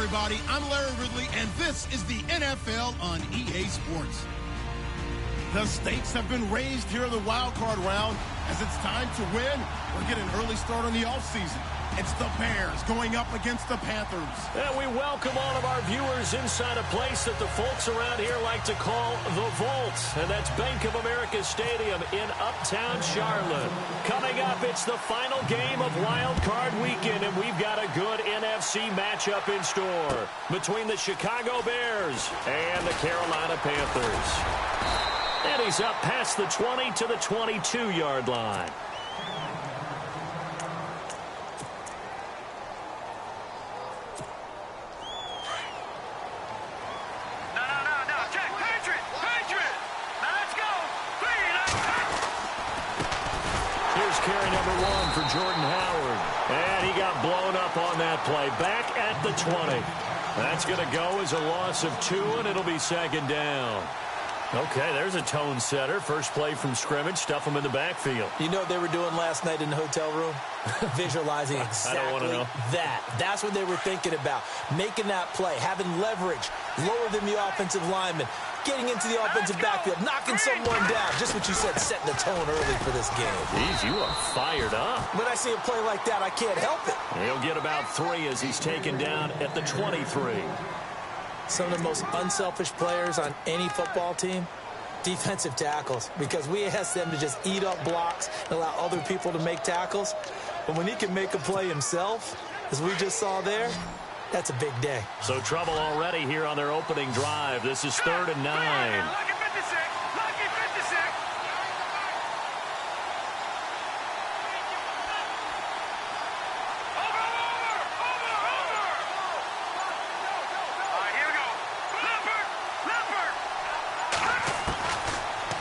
everybody. I'm Larry Ridley, and this is the NFL on EA Sports. The stakes have been raised here in the wild card round as it's time to win or get an early start on the offseason. It's the Bears going up against the Panthers. And we welcome all of our viewers inside a place that the folks around here like to call the Vault. And that's Bank of America Stadium in Uptown Charlotte. Coming up, it's the final game of Wild Card Weekend, and we've got a good NFC matchup in store between the Chicago Bears and the Carolina Panthers. And he's up past the 20 to the 22-yard line. carry number 1 for Jordan Howard. And he got blown up on that play. Back at the 20. That's going to go as a loss of 2, and it'll be second down. Okay, there's a tone setter. First play from scrimmage, stuff them in the backfield. You know what they were doing last night in the hotel room? Visualizing exactly that. That's what they were thinking about. Making that play, having leverage, lower than the offensive lineman, getting into the offensive backfield, knocking someone down. Just what you said, setting the tone early for this game. Jeez, you are fired up. When I see a play like that, I can't help it. He'll get about 3 as he's taken down at the 23. Some of the most unselfish players on any football team, defensive tackles, because we ask them to just eat up blocks and allow other people to make tackles. But when he can make a play himself, as we just saw there, that's a big day. So trouble already here on their opening drive. This is 3rd and 9.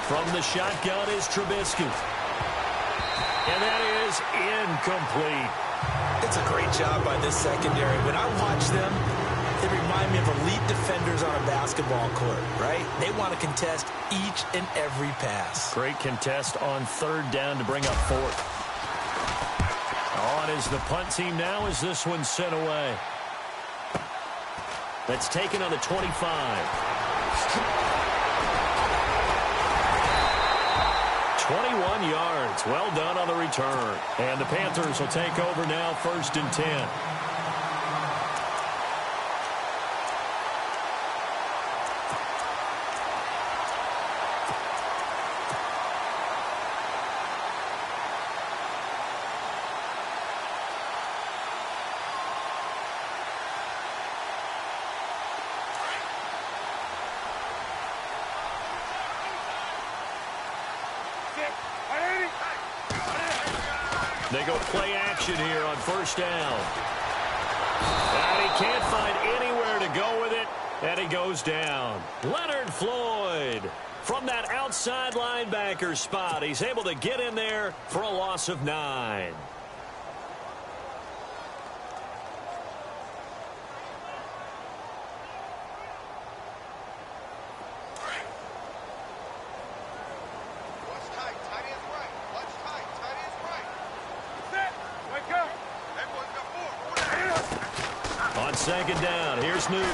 From the shotgun is Trubisky. And that is incomplete. It's a great job by this secondary. When I watch them, they remind me of elite defenders on a basketball court, right? They want to contest each and every pass. Great contest on 3rd down to bring up 4th. On is the punt team now as this one's sent away. That's taken on the 25. 21 yards. Well done on the return. And the Panthers will take over now, 1st and 10. They go play action here on 1st down. And he can't find anywhere to go with it, and he goes down. Leonard Floyd from that outside linebacker spot. He's able to get in there for a loss of 9. Second down. Here's Newton.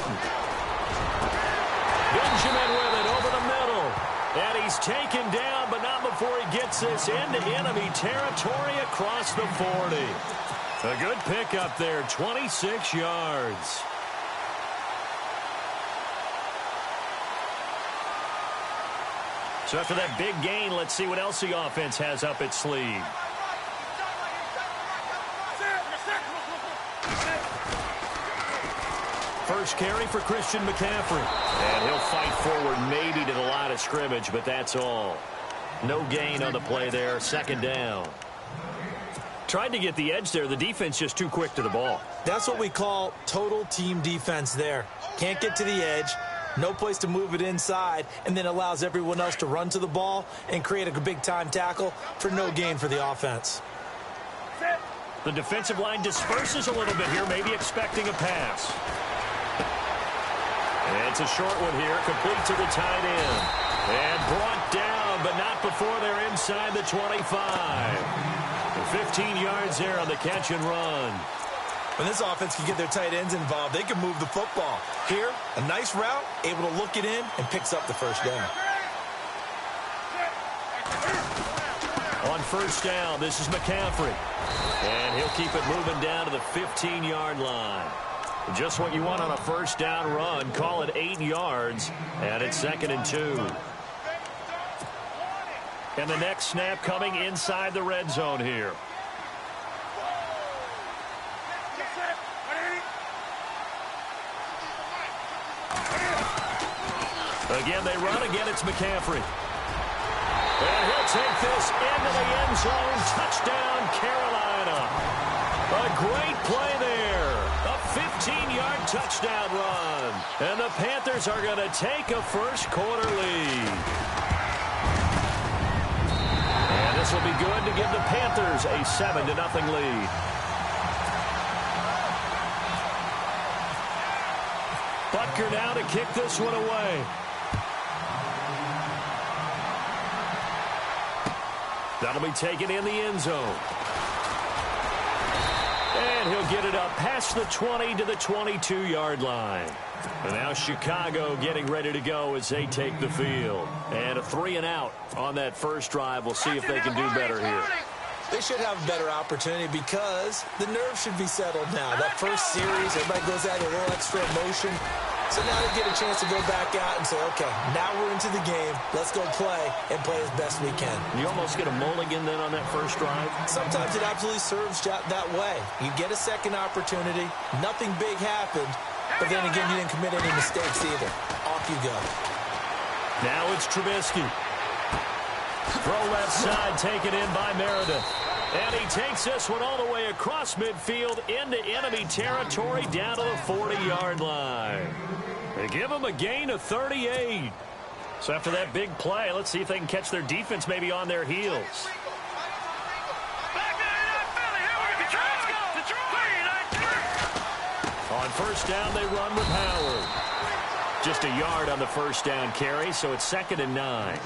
Benjamin with it over the middle. And he's taken down, but not before he gets this into enemy territory across the 40. A good pickup there, 26 yards. So after that big gain, let's see what else the offense has up its sleeve. First carry for Christian McCaffrey. And he'll fight forward maybe to the line of scrimmage, but that's all. No gain on the play there. 2nd down. Tried to get the edge there. The defense just too quick to the ball. That's what we call total team defense there. Can't get to the edge. No place to move it inside, and then allows everyone else to run to the ball and create a big-time tackle for no gain for the offense. The defensive line disperses a little bit here, maybe expecting a pass. And it's a short one here, complete to the tight end. And brought down, but not before they're inside the 25. 15 yards there on the catch and run. When this offense can get their tight ends involved, they can move the football. Here, a nice route, able to look it in, and picks up the 1st down. On 1st down, this is McCaffrey. And he'll keep it moving down to the 15-yard line. Just what you want on a 1st down run. Call it 8 yards, and it's 2nd and 2. And the next snap coming inside the red zone here. Again, they run. Again, it's McCaffrey. And he'll take this into the end zone. Touchdown, Carolina. A great play there. A 15-yard touchdown run. And the Panthers are going to take a 1st quarter lead. And this will be good to give the Panthers a 7-0 lead. Butker now to kick this one away. That'll be taken in the end zone. And he'll get it up past the 20 to the 22-yard line. And now Chicago getting ready to go as they take the field. And a 3-and-out on that first drive. We'll see if they can do better here. They should have a better opportunity because the nerves should be settled now. That first series, everybody goes out a little extra emotion. So now they get a chance to go back out and say, okay, now we're into the game. Let's go play and play as best we can. You almost get a mulligan then on that first drive? Sometimes it absolutely serves that way. You get a second opportunity. Nothing big happened. But then again, you didn't commit any mistakes either. Off you go. Now it's Trubisky. Throw left side taken in by Meredith. And he takes this one all the way across midfield into enemy territory down to the 40-yard line. They give him a gain of 38. So after that big play, let's see if they can catch their defense maybe on their heels. On first down, they run with Howard. Just a yard on the first down carry, so it's 2nd and 9.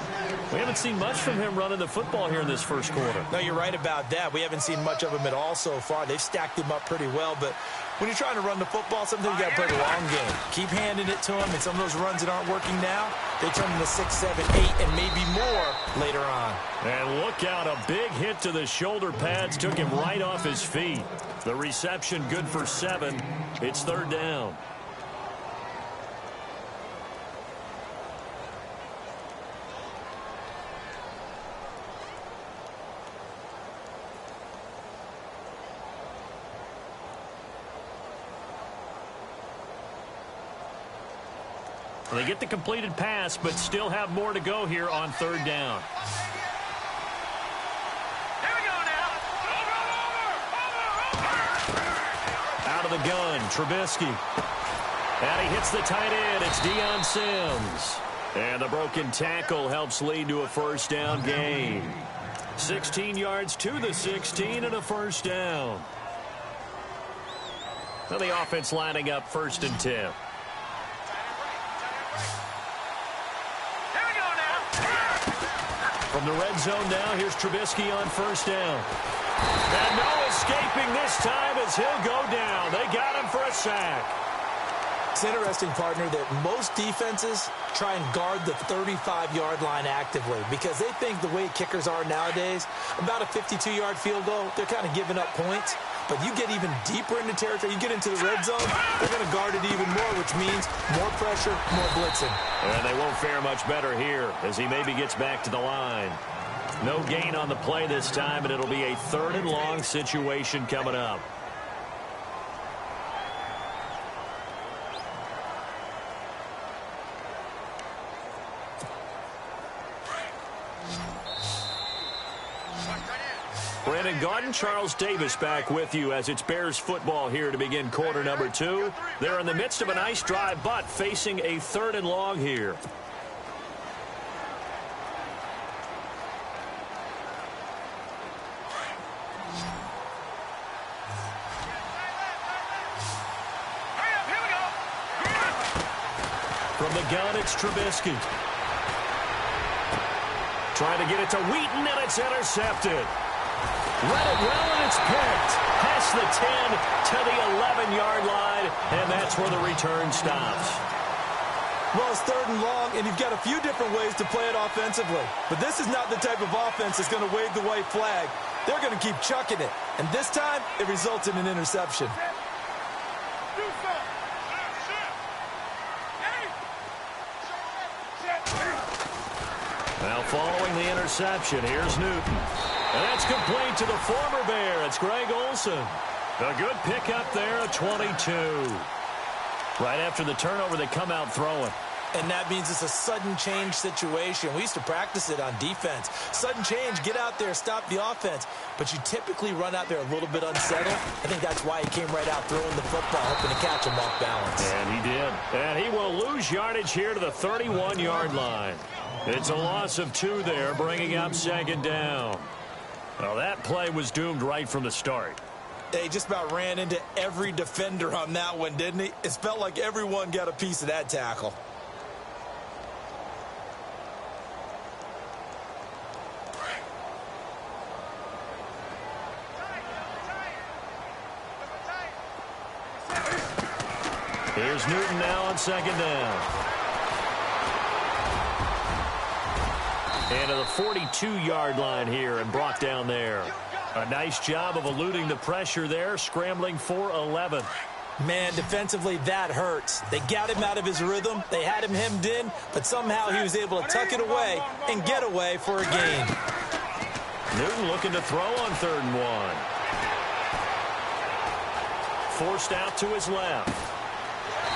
We haven't seen much from him running the football here in this first quarter. No, you're right about that. We haven't seen much of him at all so far. They've stacked him up pretty well, but when you're trying to run the football, sometimes you got to play the long game. Keep handing it to him, and some of those runs that aren't working now, they turn into 6, 7, 8, and maybe more later on. And look out, a big hit to the shoulder pads took him right off his feet. The reception good for 7. It's 3rd down. They get the completed pass, but still have more to go here on 3rd down. Here we go now. Out of the gun, Trubisky. And he hits the tight end. It's Deion Sims. And the broken tackle helps lead to a first down gain. 16 yards to the 16 and a first down. Now the offense lining up 1st and 10. From the red zone now, here's Trubisky on first down. And no escaping this time as he'll go down. They got him for a sack. It's interesting, partner, that most defenses try and guard the 35-yard line actively because they think the way kickers are nowadays, about a 52-yard field goal, they're kind of giving up points. But you get even deeper into territory, you get into the red zone, they're going to guard it even more, which means more pressure, more blitzing. And they won't fare much better here as he maybe gets back to the line. No gain on the play this time, and it'll be a 3rd and long situation coming up. Brandon Gaudin, Charles Davis back with you as it's Bears football here to begin quarter number 2. They're in the midst of a nice drive, but facing a 3rd and long here. From the gun, it's Trubisky. Trying to get it to Wheaton, and it's intercepted. Read it well, and it's picked. Past the 10 to the 11-yard line, and that's where the return stops. Well, it's 3rd and long, and you've got a few different ways to play it offensively. But this is not the type of offense that's going to wave the white flag. They're going to keep chucking it. And this time, it results in an interception. Now following the interception, here's Newton. And that's complete to the former Bear. It's Greg Olsen. A good pickup there at 22. Right after the turnover, they come out throwing. And that means it's a sudden change situation. We used to practice it on defense. Sudden change, get out there, stop the offense. But you typically run out there a little bit unsettled. I think that's why he came right out throwing the football, hoping to catch him off balance. And he did. And he will lose yardage here to the 31-yard line. It's a loss of 2 there, bringing up 2nd down. Well, that play was doomed right from the start. He just about ran into every defender on that one, didn't he? It felt like everyone got a piece of that tackle. Here's Newton now on second down. And to the 42-yard line here and brought down there. A nice job of eluding the pressure there, scrambling for 11. Man, defensively, that hurts. They got him out of his rhythm. They had him hemmed in, but somehow he was able to tuck it away and get away for a gain. Newton looking to throw on 3rd and 1. Forced out to his left.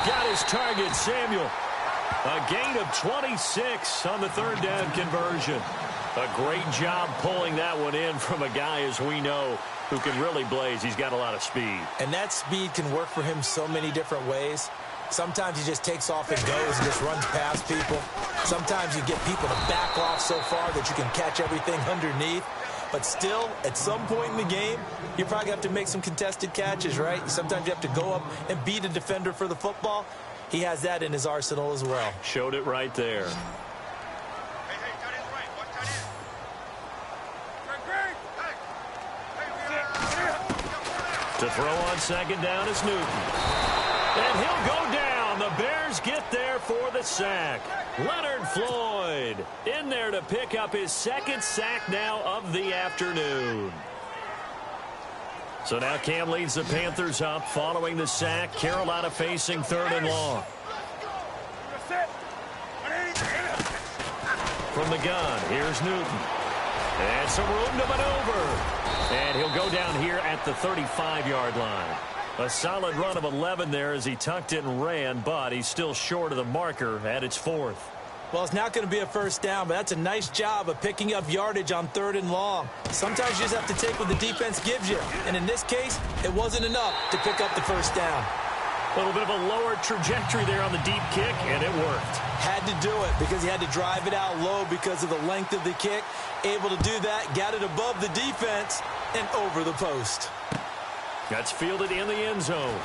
Got his target, Samuel. A gain of 26 on the 3rd down conversion. A great job pulling that one in from a guy, as we know, who can really blaze. He's got a lot of speed. And that speed can work for him so many different ways. Sometimes he just takes off and goes and just runs past people. Sometimes you get people to back off so far that you can catch everything underneath. But still, at some point in the game, you probably have to make some contested catches, right? Sometimes you have to go up and beat a defender for the football. He has that in his arsenal as well. Showed it right there. To throw on second down is Newton. And he'll go down. The Bears get there for the sack. Leonard Floyd in there to pick up his 2nd sack now of the afternoon. So now Cam leads the Panthers up following the sack. Carolina facing 3rd and long. From the gun, here's Newton. And some room to maneuver. And he'll go down here at the 35-yard line. A solid run of 11 there as he tucked it and ran, but he's still short of the marker at its 4th. Well, it's not going to be a first down, but that's a nice job of picking up yardage on 3rd and long. Sometimes you just have to take what the defense gives you. And in this case, it wasn't enough to pick up the first down. A little bit of a lower trajectory there on the deep kick, and it worked. Had to do it because he had to drive it out low because of the length of the kick. Able to do that, got it above the defense and over the post. That's fielded in the end zone.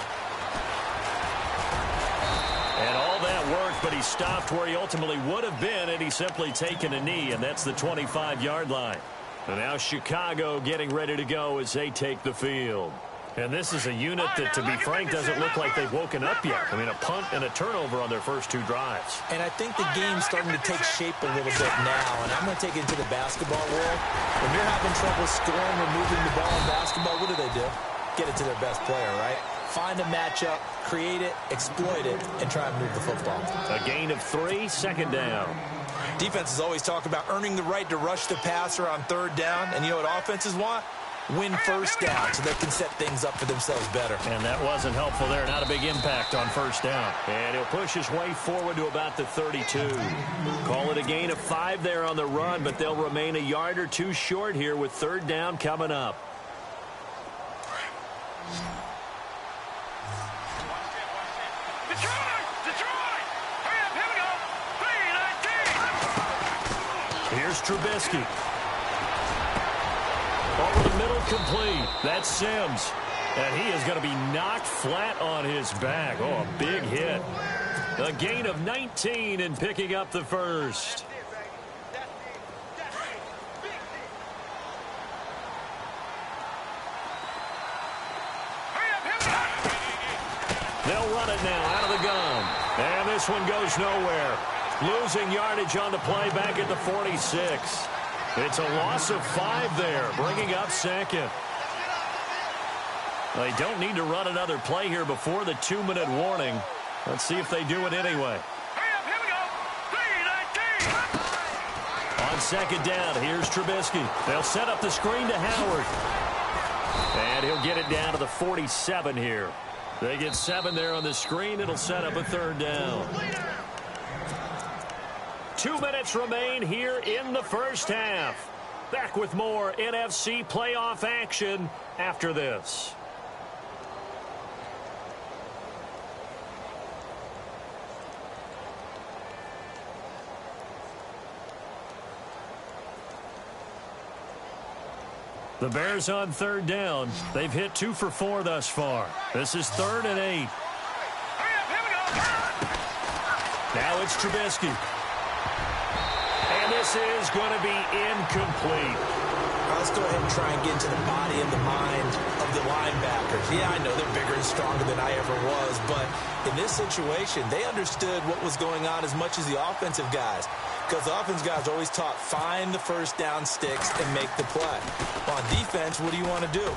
And all that worked, but he stopped where he ultimately would have been had he simply taken a knee, and that's the 25-yard line. And now Chicago getting ready to go as they take the field. And this is a unit that, to be frank, doesn't look like they've woken up yet. I mean, a punt and a turnover on their first 2 drives. And I think the game's starting to take shape a little bit now. And I'm going to take it into the basketball world. When you're having trouble scoring or moving the ball in basketball, what do? Get it to their best player, right? Find a matchup, create it, exploit it, and try and move the football. A gain of 3, 2nd down. Defenses always talk about earning the right to rush the passer on 3rd down. And you know what offenses want? Win first down so they can set things up for themselves better. And that wasn't helpful there. Not a big impact on 1st down. And he'll push his way forward to about the 32. Call it a gain of 5 there on the run, but they'll remain a yard or 2 short here with 3rd down coming up. Here's Trubisky. Over the middle, complete. That's Sims. And he is going to be knocked flat on his back. Oh, a big hit. A gain of 19 and picking up the first. They'll run it now out of the gun. And this one goes nowhere. Losing yardage on the play back at the 46. It's a loss of 5 there, bringing up 2nd. They don't need to run another play here before the 2-minute warning. Let's see if they do it anyway. On 2nd down, here's Trubisky. They'll set up the screen to Howard. And he'll get it down to the 47 here. They get 7 there on the screen. It'll set up a 3rd down. 2 minutes remain here in the first half. Back with more NFC playoff action after this. The Bears on third down. They've hit 2 for 4 thus far. This is 3rd and 8. Now it's Trubisky. And this is going to be incomplete. Let's go ahead and try and get into the body and the mind of the linebackers. Yeah, I know they're bigger and stronger than I ever was, but in this situation, they understood what was going on as much as the offensive guys. Because the offensive guys are always taught, find the first down sticks and make the play. On defense, what do you want to do?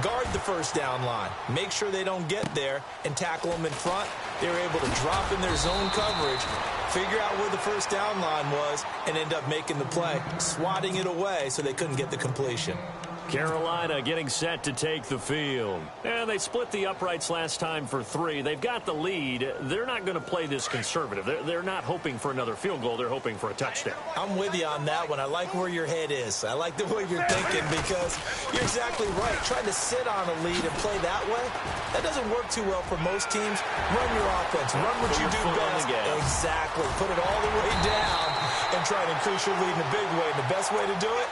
Guard the first down line. Make sure they don't get there and tackle them in front. They were able to drop in their zone coverage, figure out where the first down line was, and end up making the play, swatting it away so they couldn't get the completion. Carolina getting set to take the field. And they split the uprights last time for 3. They've got the lead. They're not going to play this conservative. They're not hoping for another field goal. They're hoping for a touchdown. I'm with you on that one. I like where your head is. I like the way you're thinking because you're exactly right. Trying to sit on a lead and play that way, that doesn't work too well for most teams. Run your offense. Run what you do best. Exactly. Put it all the way down and try to increase your lead in a big way. And the best way to do it,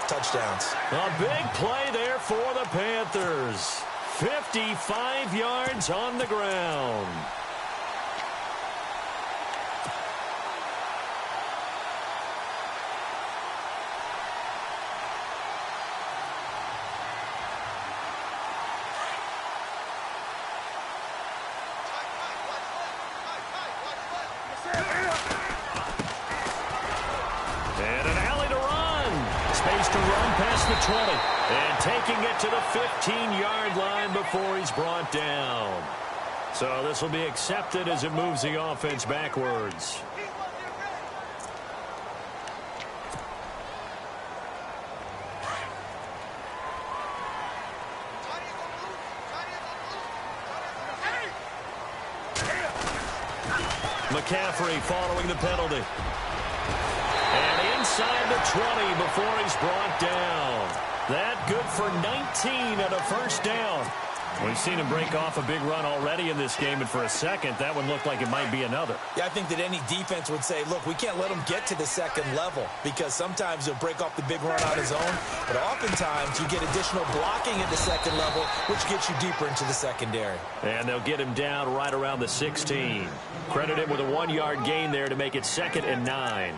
touchdowns. A big play there for the Panthers. 55 yards on the ground. And an alley to run. Space to run past the 20. And taking it to the 15-yard line before he's brought down. So this will be accepted as it moves the offense backwards. McCaffrey following the penalty. And inside the 20 before he's brought down. That good for 19 and a first down. We've seen him break off a big run already in this game, and for a second, that one looked like it might be another. Yeah, I think that any defense would say, look, we can't let him get to the second level because sometimes he'll break off the big run on his own, but oftentimes you get additional blocking at the second level, which gets you deeper into the secondary. And they'll get him down right around the 16. Credit him with a 1-yard gain there to make it 2nd and 9.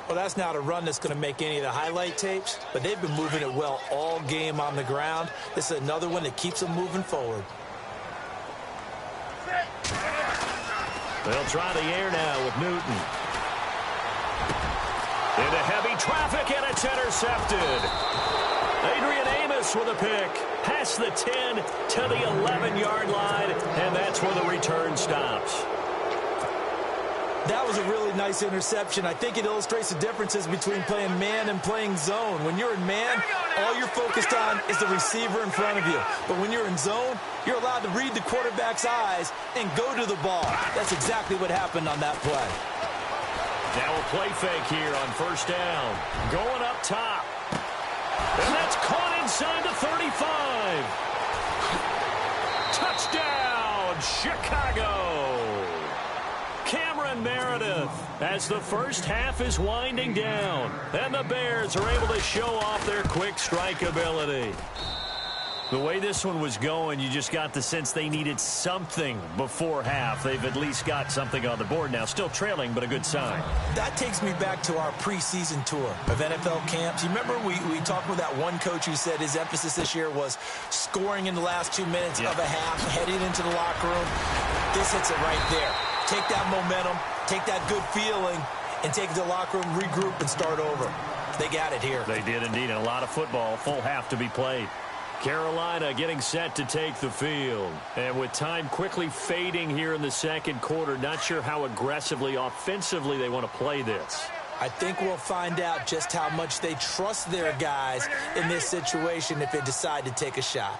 Well, that's not a run that's going to make any of the highlight tapes, but they've been moving it well all game on the ground. This is another one that keeps them moving forward. They'll try the air now with Newton. Into heavy traffic, and it's intercepted. Adrian Amos with a pick. Past the 10 to the 11-yard line, and that's where the return stops. That was a really nice interception. I think it illustrates the differences between playing man and playing zone. When you're in man, all you're focused on is the receiver in front of you. But when you're in zone, you're allowed to read the quarterback's eyes and go to the ball. That's exactly what happened on that play. Now a play fake here on first down. Going up top. And that's caught inside the 35. Touchdown, Chicago. Cameron Meredith as the first half is winding down. And the Bears are able to show off their quick strike ability. The way this one was going, you just got the sense they needed something before half. They've at least got something on the board now. Still trailing, but a good sign. That takes me back to our preseason tour of NFL camps. You remember we talked with that one coach who said his emphasis this year was scoring in the last 2 minutes of a half, heading into the locker room. This hits it right there. Take that momentum, take that good feeling, and take it to the locker room, regroup, and start over. They got it here. They did indeed. And a lot of football, full half to be played. Carolina getting set to take the field. And with time quickly fading here in the second quarter, not sure how aggressively, offensively they want to play this. I think we'll find out just how much they trust their guys in this situation if they decide to take a shot.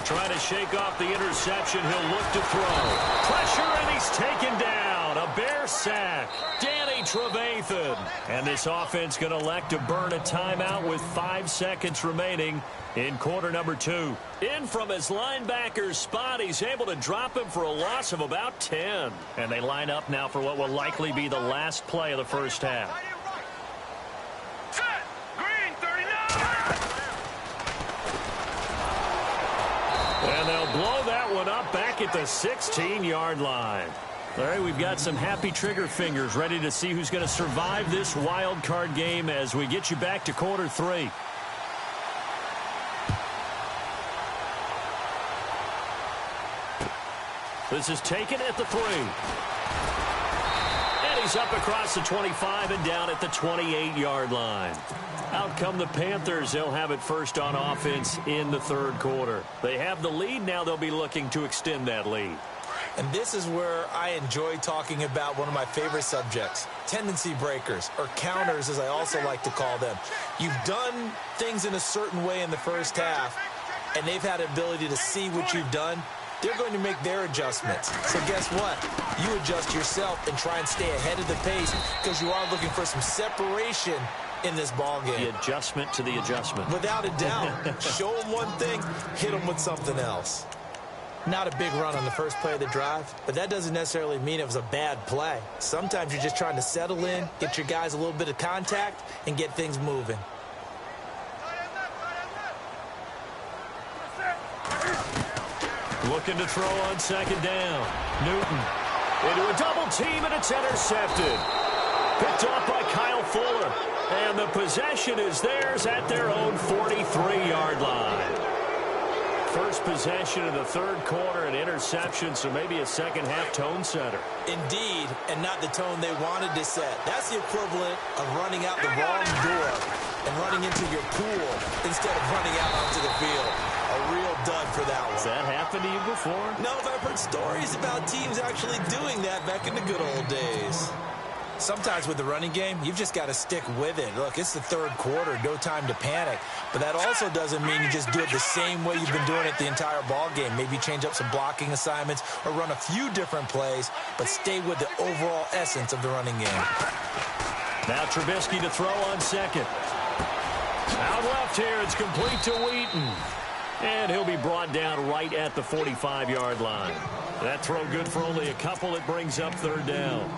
Trying to shake off the interception. He'll look to throw. Pressure, and he's taken down. A Bear sack. Danny Trevathan. And this offense going to elect to burn a timeout with 5 seconds remaining in quarter number 2. In from his linebacker's spot, he's able to drop him for a loss of about 10. And they line up now for what will likely be the last play of the first half. up back at the 16-yard line. All right, we've got some happy trigger fingers ready to see who's going to survive this wild card game as we get you back to quarter 3. This is taken at the 3. And he's up across the 25 and down at the 28-yard line. Out come the Panthers. They'll have it first on offense in the third quarter. They have the lead. Now they'll be looking to extend that lead. And this is where I enjoy talking about one of my favorite subjects, tendency breakers, or counters as I also like to call them. You've done things in a certain way in the first half, and they've had the ability to see what you've done. They're going to make their adjustments. So guess what? You adjust yourself and try and stay ahead of the pace because you are looking for some separation in this ball game. The adjustment to the adjustment. Without a doubt. Show them one thing, hit them with something else. Not a big run on the first play of the drive, but that doesn't necessarily mean it was a bad play. Sometimes you're just trying to settle in, get your guys a little bit of contact, and get things moving. Looking to throw on second down. Newton into a double team, and it's intercepted. Picked off by Kyle Fuller. And the possession is theirs at their own 43-yard line. First possession of the third quarter, an interception, so maybe a second-half tone setter. Indeed, and not the tone they wanted to set. That's the equivalent of running out the wrong door and running into your pool instead of running out onto the field. A real dud for that one. Has that happened to you before? No, but I've heard stories about teams actually doing that back in the good old days. Sometimes with the running game, you've just got to stick with it. Look, it's the third quarter, no time to panic. But that also doesn't mean you just do it the same way you've been doing it the entire ball game. Maybe change up some blocking assignments or run a few different plays, but stay with the overall essence of the running game. Now Trubisky to throw on second. Out left here, it's complete to Wheaton. And he'll be brought down right at the 45-yard line. That throw good for only a couple. It brings up third down.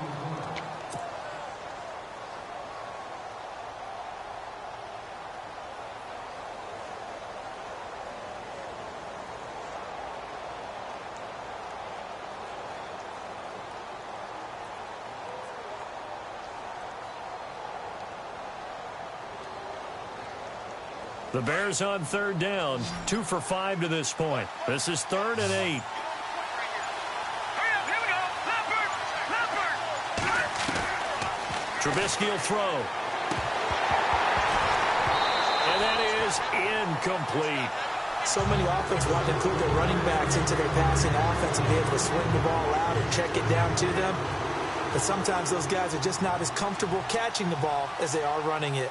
The Bears on third down, 2 for 5 to this point. This is 3rd and 8. Trubisky will throw. And that is incomplete. So many offenses want to include their running backs into their passing offense and be able to swing the ball out and check it down to them. But sometimes those guys are just not as comfortable catching the ball as they are running it.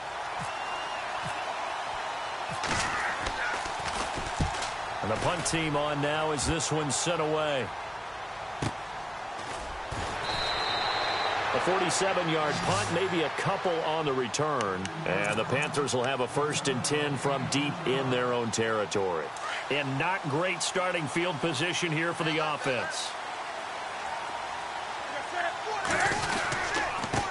And the punt team on now as this one's sent away. A 47-yard punt, maybe a couple on the return. And the Panthers will have a 1st and 10 from deep in their own territory. And not great starting field position here for the offense.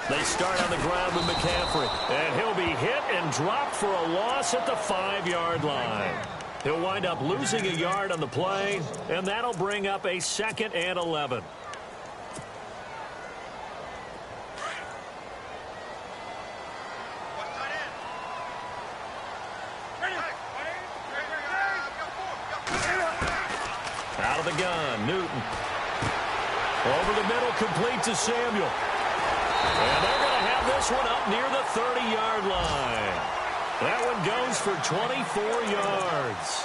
They start on the ground with McCaffrey. And he'll be hit and dropped for a loss at the 5-yard line. He'll wind up losing a yard on the play, and that'll bring up a 2nd and 11. Out of the gun, Newton. Over the middle, complete to Samuel. And they're going to have this one up near the 30-yard line. That one goes for 24 yards.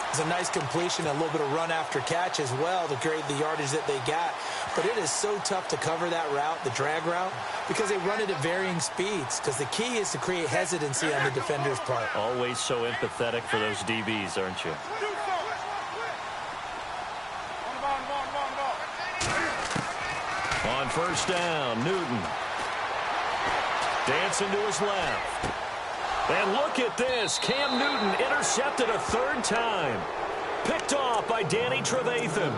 It's a nice completion, a little bit of run after catch as well to create the yardage that they got. But it is so tough to cover that route, the drag route, because they run it at varying speeds. Because the key is to create hesitancy on the defender's part. Always so empathetic for those DBs, aren't you? On first down, Newton. Dancing to his left. And look at this. Cam Newton intercepted a 3rd time. Picked off by Danny Trevathan.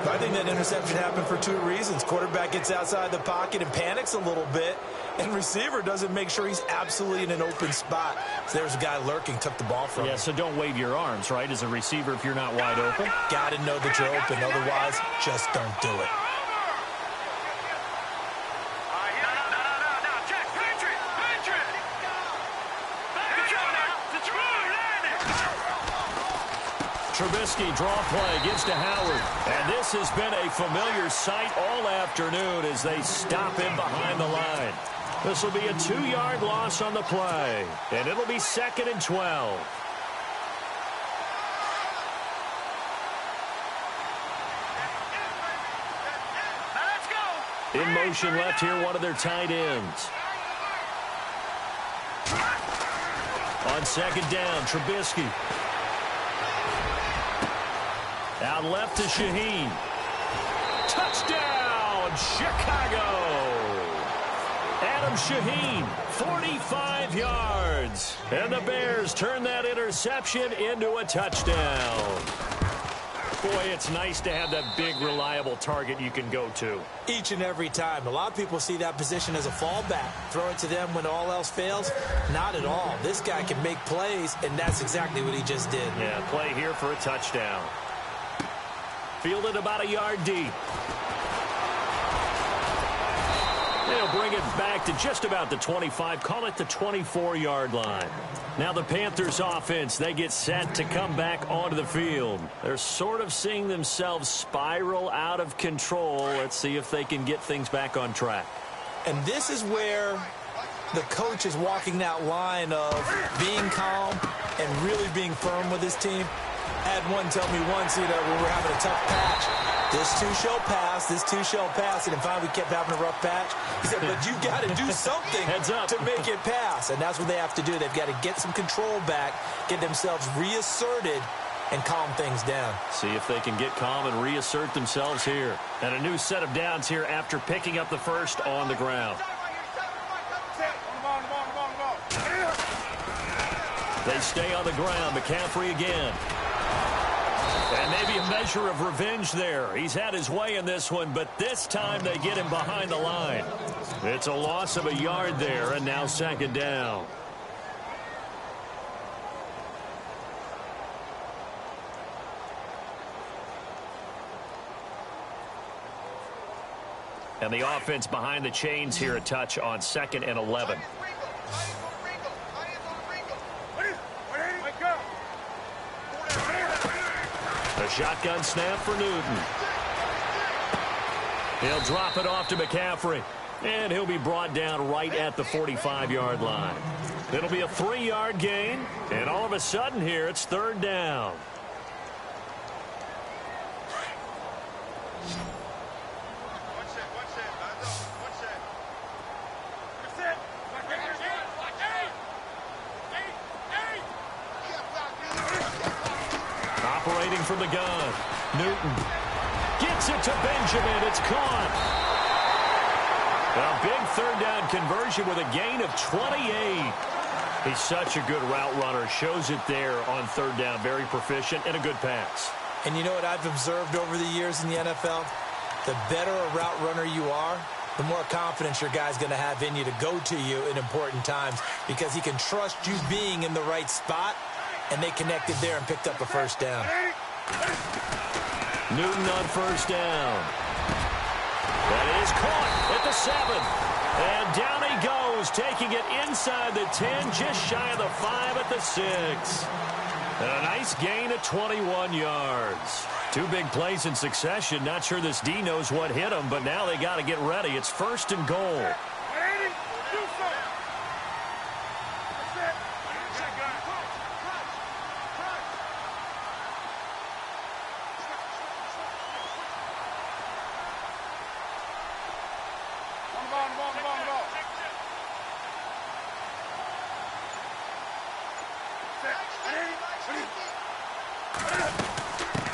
I think that interception happened for two reasons. Quarterback gets outside the pocket and panics a little bit, and receiver doesn't make sure he's absolutely in an open spot. So there's a guy lurking, took the ball from him. Yeah, so don't wave your arms, right, as a receiver if you're not wide open. Got to know that you're open. Otherwise, just don't do it. Trubisky draw play, gives to Howard. And this has been a familiar sight all afternoon as they stop him behind the line. This will be a 2-yard loss on the play. And it'll be 2nd and 12. In motion left here, one of their tight ends. On 2nd down, Trubisky. Out left to Shaheen. Touchdown, Chicago. Adam Shaheen, 45 yards. And the Bears turn that interception into a touchdown. Boy, it's nice to have that big, reliable target you can go to. Each and every time. A lot of people see that position as a fallback. Throw it to them when all else fails. Not at all. This guy can make plays, and that's exactly what he just did. Yeah, play here for a touchdown. Fielded about a yard deep. They'll bring it back to just about the 25. Call it the 24-yard line. Now the Panthers offense, they get set to come back onto the field. They're sort of seeing themselves spiral out of control. Let's see if they can get things back on track. And this is where the coach is walking that line of being calm and really being firm with his team. I had one tell me once, when we were having a tough patch, this too shall pass, this too shall pass, and finally we kept having a rough patch. He said, but you got to do something to make it pass, and that's what they have to do. They've got to get some control back, get themselves reasserted, and calm things down. See if they can get calm and reassert themselves here. And a new set of downs here after picking up the first on the ground. They stay on the ground. McCaffrey again. And maybe a measure of revenge there. He's had his way in this one, but this time they get him behind the line. It's a loss of a yard there, and now 2nd down. And the offense behind the chains here, a touch on 2nd and 11. The shotgun snap for Newton. He'll drop it off to McCaffrey. And he'll be brought down right at the 45-yard line. It'll be a 3-yard gain. And all of a sudden here, it's 3rd down. Operating from the gun. Newton gets it to Benjamin. It's caught. A big 3rd down conversion with a gain of 28. He's such a good route runner. Shows it there on 3rd down. Very proficient and a good pass. And you know what I've observed over the years in the NFL? The better a route runner you are, the more confidence your guy's going to have in you to go to you in important times because he can trust you being in the right spot. And they connected there and picked up a 1st down. Newton on 1st down. That is caught at the 7. And down he goes, taking it inside the 10, just shy of the 5 at the 6. And a nice gain of 21 yards. 2 big plays in succession. Not sure this D knows what hit him, but now they got to get ready. It's 1st and goal.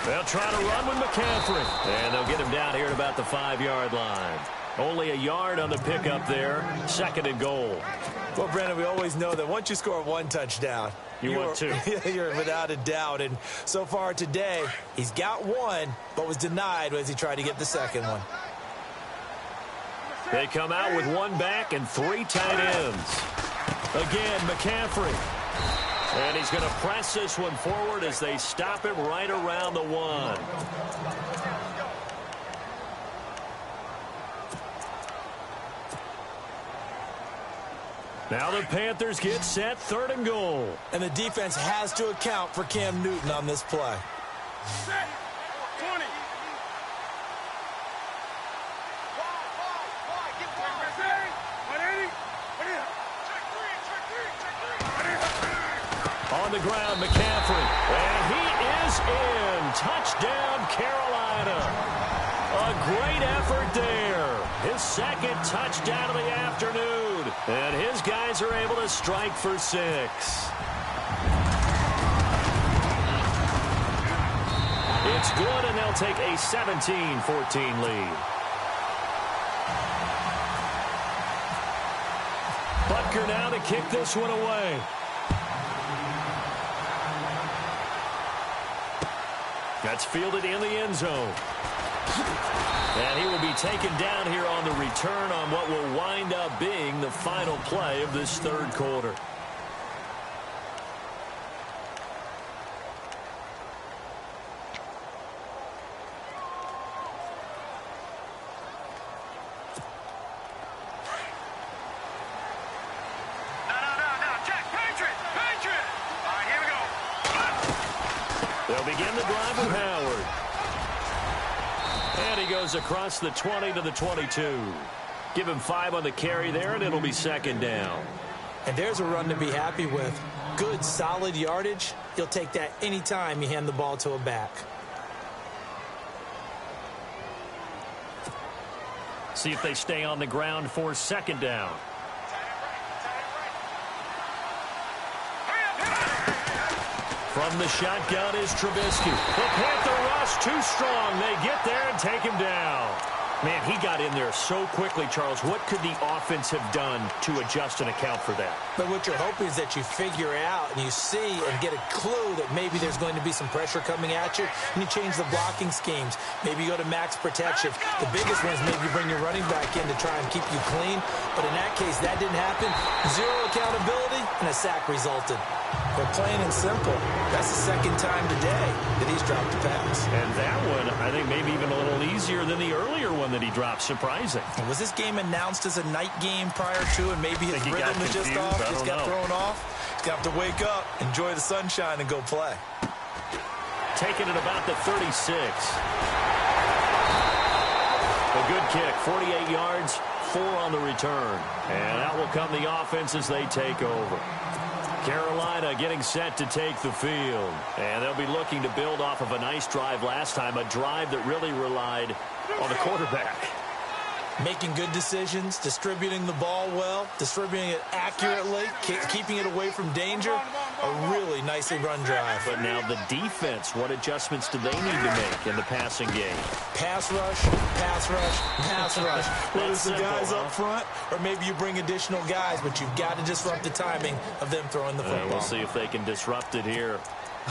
They'll try to run with McCaffrey. And they'll get him down here at about the 5-yard line. Only a yard on the pickup there. 2nd and goal. Well, Brandon, we always know that once you score one touchdown, you're without a doubt. And so far today, he's got one, but was denied as he tried to get the second one. They come out with one back and 3 tight ends. Again, McCaffrey. And he's going to press this one forward as they stop him right around the 1. Now the Panthers get set, 3rd and goal. And the defense has to account for Cam Newton on this play. Set. 20. On the ground, McCaffrey. And he is in. Touchdown, Carolina. A great effort there. His 2nd touchdown of the afternoon. And his guys are able to strike for 6. It's good, and they'll take a 17-14 lead. Butker now to kick this one away. That's fielded in the end zone. And he will be taken down here on the return on what will wind up being the final play of this 3rd quarter. They'll begin the drive with Howard. And he goes across the 20 to the 22. Give him 5 on the carry there, and it'll be 2nd down. And there's a run to be happy with. Good, solid yardage. He'll take that anytime you hand the ball to a back. See if they stay on the ground for 2nd down. From the shotgun is Trubisky. The Panther rush too strong. They get there and take him down. Man, he got in there so quickly, Charles. What could the offense have done to adjust and account for that? But what you're hoping is that you figure out and you see and get a clue that maybe there's going to be some pressure coming at you, and you change the blocking schemes. Maybe you go to max protection. The biggest one is maybe you bring your running back in to try and keep you clean. But in that case, that didn't happen. 0 accountability, and a sack resulted. They're plain and simple. That's the 2nd time today that he's dropped a pass. And that one, I think, maybe even a little easier than the earlier one that he dropped. Surprising. Was this game announced as a night game prior to, and maybe his rhythm is just off? Just got thrown off. He's got to wake up, enjoy the sunshine, and go play. Taking it about the 36. A good kick, 48 yards, 4 on the return. And out will come the offense as they take over. Carolina getting set to take the field. And they'll be looking to build off of a nice drive last time, a drive that really relied on the quarterback. Making good decisions, distributing the ball well, distributing it accurately, keeping it away from danger. A really nicely run drive. But now the defense, what adjustments do they need to make in the passing game? Pass rush, pass rush, pass rush. Whether it's the guys up front or maybe you bring additional guys, but you've got to disrupt the timing of them throwing the football. We'll see if they can disrupt it here.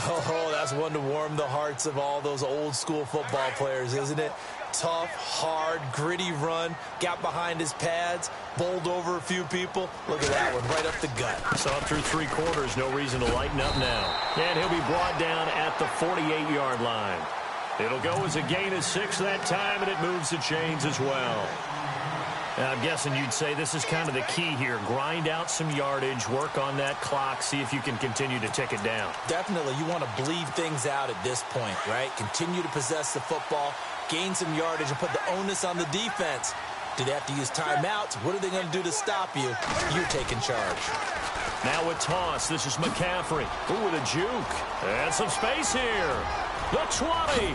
Oh, that's one to warm the hearts of all those old school football players, isn't it? Tough, hard, gritty run, got behind his pads, bowled over a few people. Look at that one, right up the gut. Saw it through 3 quarters, no reason to lighten up now. And he'll be brought down at the 48-yard line. It'll go as a gain of 6 that time, and it moves the chains as well. And I'm guessing you'd say this is kind of the key here. Grind out some yardage, work on that clock, see if you can continue to tick it down. Definitely, you want to bleed things out at this point, right? Continue to possess the football, gain some yardage, and put the onus on the defense. Do they have to use timeouts? What are they going to do to stop you? You're taking charge. Now a toss. This is McCaffrey. Ooh, with a juke. And some space here. The 20.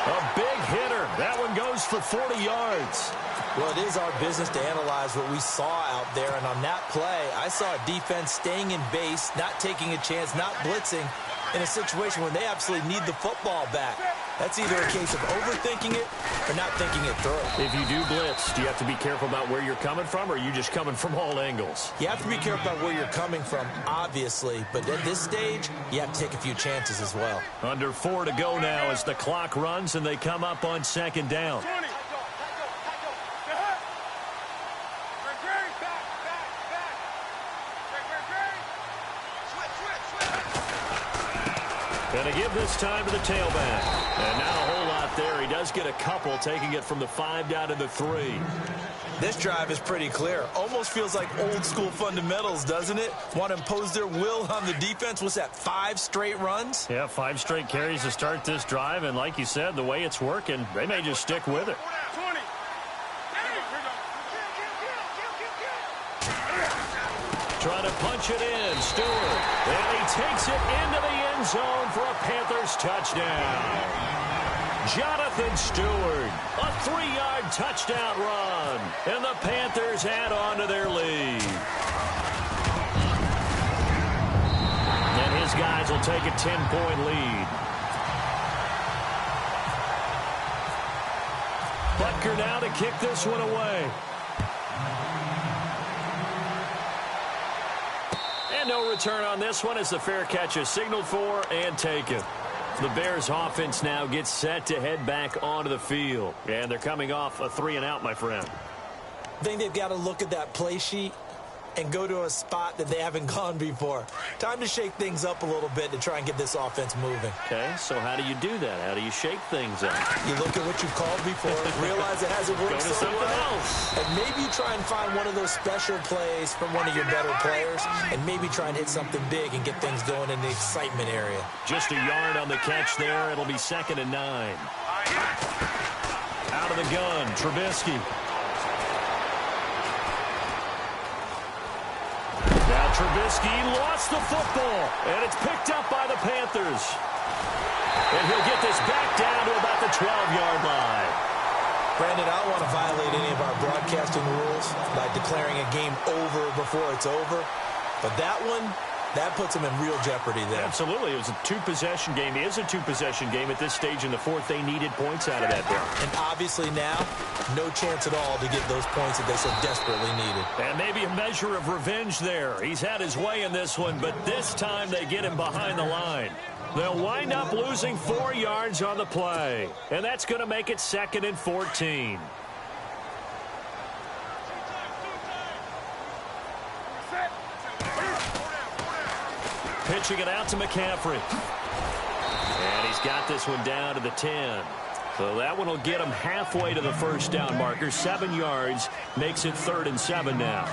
A big hitter. That one goes for 40 yards. Well, it is our business to analyze what we saw out there. And on that play, I saw a defense staying in base, not taking a chance, not blitzing in a situation where they absolutely need the football back. That's either a case of overthinking it or not thinking it through. If you do blitz, do you have to be careful about where you're coming from, or are you just coming from all angles? You have to be careful about where you're coming from, obviously, but at this stage, you have to take a few chances as well. Under 4 to go now as the clock runs and they come up on second down. 20. Going to give this time to the tailback. And not a whole lot there. He does get a couple, taking it from the 5 down to the 3. This drive is pretty clear. Almost feels like old school fundamentals, doesn't it? Want to impose their will on the defense. What's that, 5 straight runs? Yeah, 5 straight carries to start this drive. And like you said, the way it's working, they may just stick with it. 20. Trying to punch it in, Stewart. And he takes it into the end zone for a Panthers touchdown. Jonathan Stewart, a 3-yard touchdown run. And the Panthers add on to their lead. And his guys will take a 10-point lead. Butker now to kick this one away. And no return on this one as the fair catch is signaled for and taken. The Bears offense now gets set to head back onto the field. And they're coming off a 3-and-out, my friend. I think they've got to look at that play sheet and go to a spot that they haven't gone before. Time to shake things up a little bit to try and get this offense moving. Okay, so how do you do that? How do you shake things up? You look at what you've called before, realize it hasn't worked Go to so something well, else. and maybe try and find one of those special plays from one of your better players, and maybe try and hit something big and get things going in the excitement area. Just a yard on the catch there. It'll be 2nd and 9. Out of the gun, Trubisky. Now Trubisky lost the football, and it's picked up by the Panthers. And he'll get this back down to about the 12-yard line. Brandon, I don't want to violate any of our broadcasting rules by declaring a game over before it's over, but that one, that puts them in real jeopardy there. Absolutely. It was a 2-possession game. It is a 2-possession game at this stage in the 4th. They needed points out of that there. And obviously now, no chance at all to get those points that they so desperately needed. And maybe a measure of revenge there. He's had his way in this one, but this time they get him behind the line. They'll wind up losing 4 yards on the play. And that's going to make it 2nd and 14. Pitching it out to McCaffrey. And he's got this one down to the 10. So that one will get him halfway to the first down marker. 7 yards makes it 3rd and 7 now.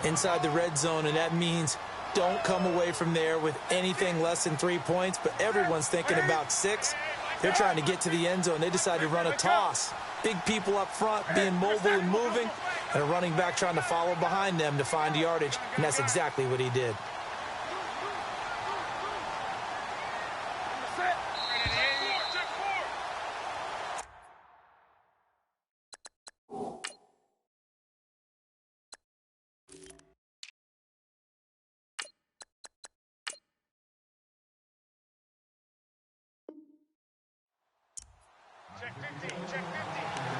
Inside the red zone, and that means don't come away from there with anything less than 3 points, but everyone's thinking about 6. They're trying to get to the end zone. They decide to run a toss. Big people up front being mobile and moving, and a running back trying to follow behind them to find yardage, and that's exactly what he did.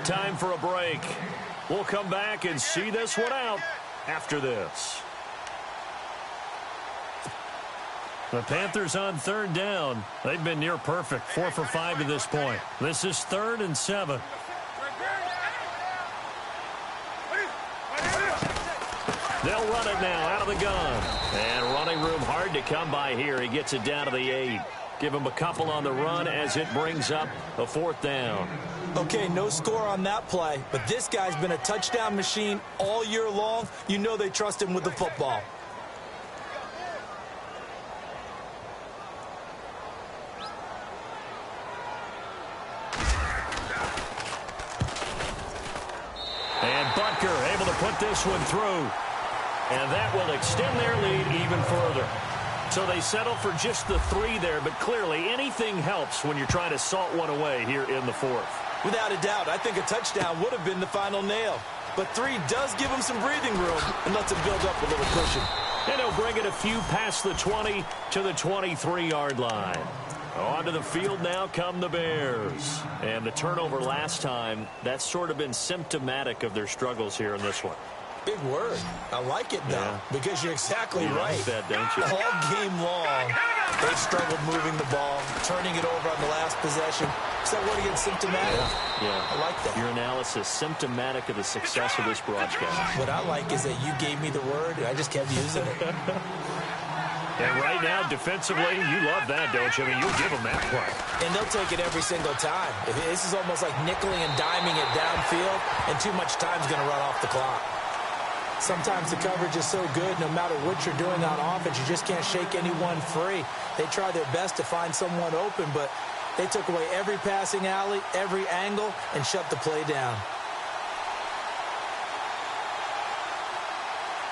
Time for a break. We'll come back and see this one out after this. The Panthers on 3rd down. They've been near perfect, 4 for 5 to this point. This is 3rd and 7. They'll run it now out of the gun. And running room hard to come by here. He gets it down to the 8. Give him a couple on the run as it brings up a 4th down. Okay, no score on that play, but this guy's been a touchdown machine all year long. You know they trust him with the football. And Butker able to put this one through. And that will extend their lead even further. So they settle for just the 3 there, but clearly anything helps when you're trying to salt one away here in the 4th. Without a doubt, I think a touchdown would have been the final nail. But 3 does give him some breathing room and lets him build up a little cushion. And he'll bring it a few past the 20 to the 23-yard line. Onto the field now come the Bears. And the turnover last time, that's sort of been symptomatic of their struggles here in this one. Big word. I like it, though, because you're exactly right. Like that, don't you? All game long, they've struggled moving the ball, turning it over on the last possession. Is that word again, symptomatic? Yeah. I like that. Your analysis, symptomatic of the success of this broadcast. What I like is that you gave me the word, and I just kept using it. And right now, defensively, you love that, don't you? I mean, you'll give them that play. And they'll take it every single time. This is almost like nickeling and diming it downfield, and too much time's going to run off the clock. Sometimes the coverage is so good, no matter what you're doing on offense, you just can't shake anyone free. They try their best to find someone open, but they took away every passing alley, every angle, and shut the play down.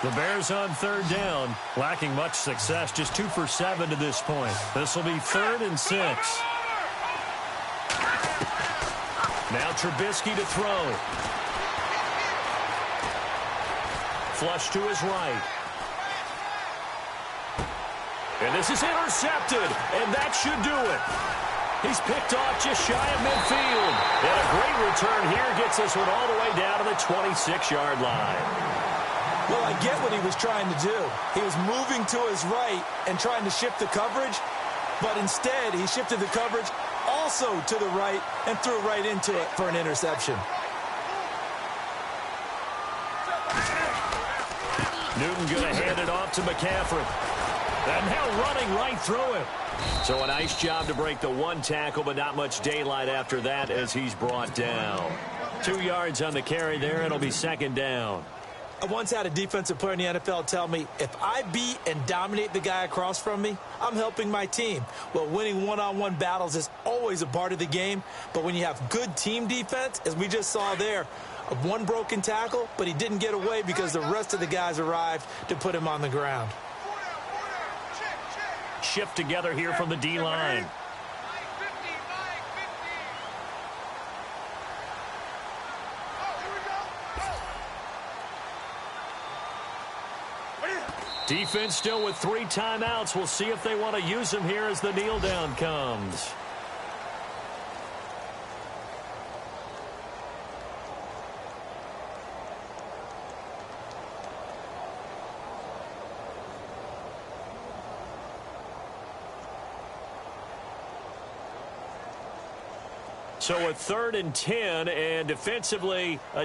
The Bears on third down, lacking much success, just 2 for 7 to this point. This will be 3rd and 6. Now Trubisky to throw. Flush to his right. And this is intercepted, and that should do it. He's picked off just shy of midfield. And a great return here gets this one all the way down to the 26-yard line. Well, I get what he was trying to do. He was moving to his right and trying to shift the coverage, but instead he shifted the coverage also to the right and threw right into it for an interception. Newton going to hand it off to McCaffrey. And now running right through it. So a nice job to break the one tackle, but not much daylight after that as he's brought down. 2 yards on the carry there. It'll be 2nd down. I once had a defensive player in the NFL tell me, if I beat and dominate the guy across from me, I'm helping my team. Well, winning one-on-one battles is always a part of the game, but when you have good team defense, as we just saw there, one broken tackle, but he didn't get away because the rest of the guys arrived to put him on the ground. Shift together here from the D-line. Defense still with 3 timeouts. We'll see if they want to use them here as the kneel down comes. So a 3rd and 10, and defensively, a